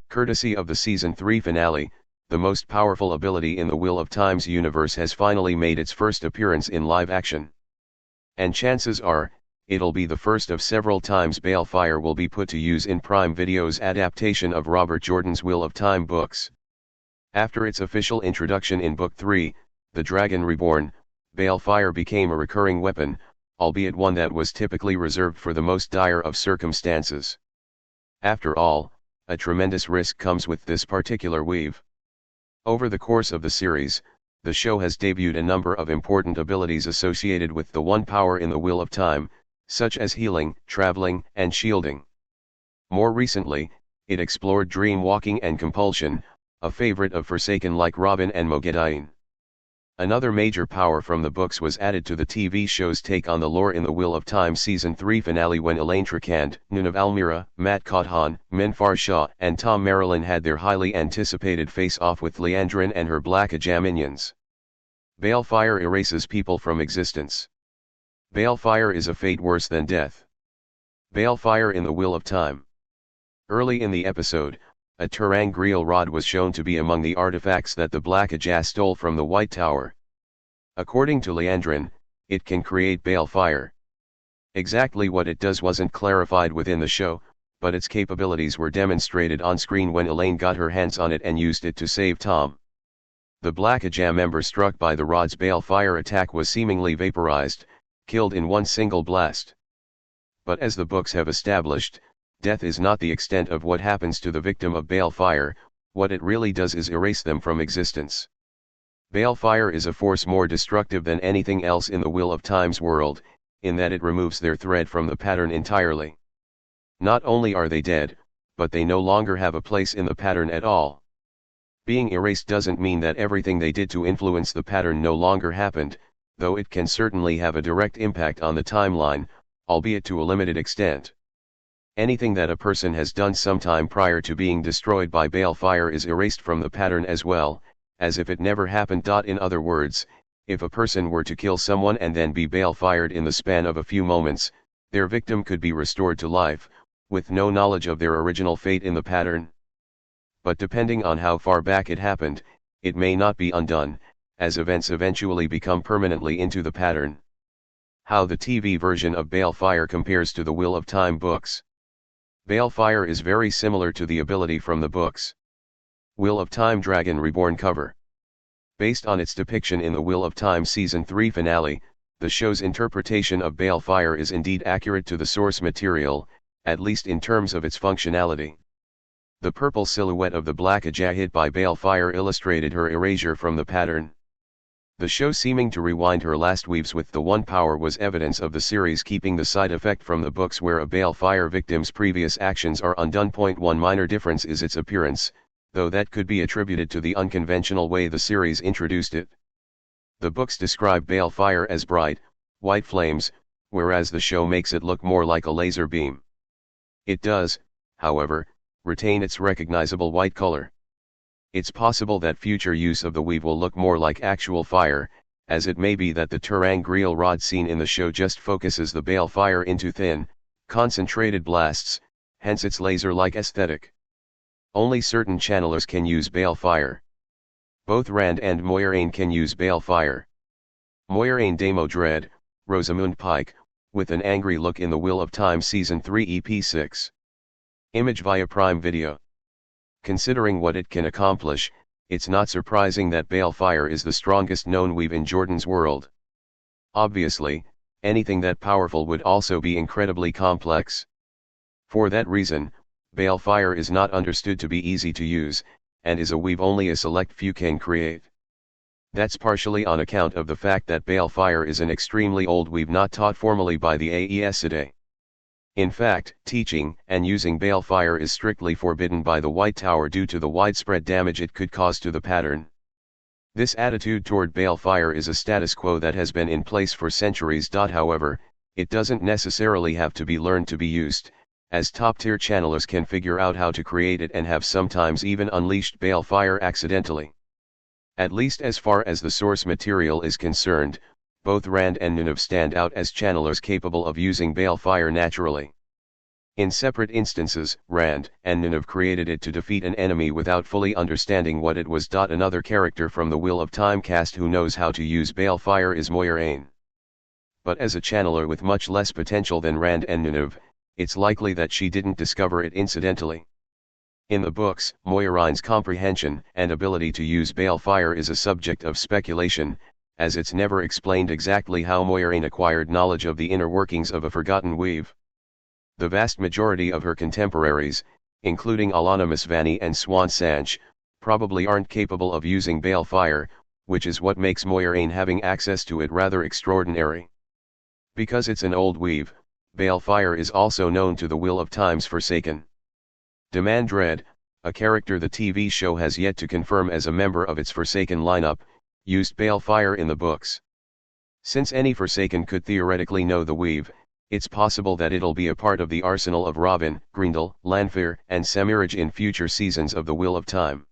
Courtesy of the Season 3 finale, the most powerful ability in the Wheel of Time's universe has finally made its first appearance in live action. And chances are, it'll be the first of several times Balefire will be put to use in Prime Video's adaptation of Robert Jordan's Wheel of Time books. After its official introduction in Book 3, The Dragon Reborn, Balefire became a recurring weapon, albeit one that was typically reserved for the most dire of circumstances. After all, a tremendous risk comes with this particular weave. Over the course of the series, the show has debuted a number of important abilities associated with the one power in the Wheel of Time, such as healing, traveling, and shielding. More recently, it explored dream walking and compulsion, a favorite of Forsaken like Robin and Moghedien. Another major power from the books was added to the TV show's take on the lore in the Wheel of Time Season 3 finale when Elaine Trakand, Nynaeve Almira, Mat Cauthon, Minfar Shaw and Tom Marilyn had their highly anticipated face-off with Liandrin and her Black Ajah minions. Balefire erases people from existence. Balefire is a fate worse than death. Balefire in the Wheel of Time. Early in the episode, a ter'angreal rod was shown to be among the artifacts that the Black Ajah stole from the White Tower. According to Liandrin, it can create balefire. Exactly what it does wasn't clarified within the show, but its capabilities were demonstrated on screen when Elaine got her hands on it and used it to save Tom. The Black Ajah member struck by the rod's balefire attack was seemingly vaporized, killed in one single blast. But as the books have established, death is not the extent of what happens to the victim of balefire, what it really does is erase them from existence. Balefire is a force more destructive than anything else in the Wheel of Time's world, in that it removes their thread from the pattern entirely. Not only are they dead, but they no longer have a place in the pattern at all. Being erased doesn't mean that everything they did to influence the pattern no longer happened, though it can certainly have a direct impact on the timeline, albeit to a limited extent. Anything that a person has done sometime prior to being destroyed by balefire is erased from the pattern as well, as if it never happened. In other words, if a person were to kill someone and then be balefired in the span of a few moments, their victim could be restored to life, with no knowledge of their original fate in the pattern. But depending on how far back it happened, it may not be undone, as events eventually become permanently into the pattern. How the TV version of Balefire compares to the Wheel of Time books. Balefire is very similar to the ability from the books. Wheel of Time Dragon Reborn cover. Based on its depiction in the Wheel of Time Season 3 finale, the show's interpretation of Balefire is indeed accurate to the source material, at least in terms of its functionality. The purple silhouette of the Black Ajah hit by Balefire illustrated her erasure from the pattern. The show seeming to rewind her last weaves with the one power was evidence of the series keeping the side effect from the books where a balefire victim's previous actions are undone. One minor difference is its appearance, though that could be attributed to the unconventional way the series introduced it. The books describe balefire as bright, white flames, whereas the show makes it look more like a laser beam. It does, however, retain its recognizable white color. It's possible that future use of the weave will look more like actual fire, as it may be that the ter'angreal rod seen in the show just focuses the balefire into thin, concentrated blasts, hence its laser-like aesthetic. Only certain channelers can use balefire. Both Rand and Moiraine can use balefire. Moiraine Damo Dread, Rosamund Pike, with an angry look in the Wheel of Time Season 3 EP 6. Image via Prime Video. Considering what it can accomplish, it's not surprising that balefire is the strongest known weave in Jordan's world. Obviously, anything that powerful would also be incredibly complex. For that reason, balefire is not understood to be easy to use, and is a weave only a select few can create. That's partially on account of the fact that balefire is an extremely old weave not taught formally by the AES today. In fact, teaching and using balefire is strictly forbidden by the White Tower due to the widespread damage it could cause to the pattern. This attitude toward balefire is a status quo that has been in place for centuries. However, it doesn't necessarily have to be learned to be used, as top-tier channelers can figure out how to create it and have sometimes even unleashed balefire accidentally. At least as far as the source material is concerned, both Rand and Nynaeve stand out as channelers capable of using balefire naturally. In separate instances, Rand and Nineveh created it to defeat an enemy without fully understanding what it was. Another character from the Wheel of Time cast who knows how to use Balefire is Moiraine. But as a channeler with much less potential than Rand and Nineveh, it's likely that she didn't discover it incidentally. In the books, Moiraine's comprehension and ability to use Balefire is a subject of speculation, as it's never explained exactly how Moiraine acquired knowledge of the inner workings of a forgotten weave. The vast majority of her contemporaries, including Alana Masvani and Swan Sanch, probably aren't capable of using Balefire, which is what makes Moiraine having access to it rather extraordinary. Because it's an old weave, Balefire is also known to the Wheel of Time's Forsaken. Demandred, a character the TV show has yet to confirm as a member of its Forsaken lineup, used Balefire in the books. Since any Forsaken could theoretically know the weave, it's possible that it'll be a part of the arsenal of Robin, Grendel, Lanfear and Semirhage in future seasons of the Wheel of Time.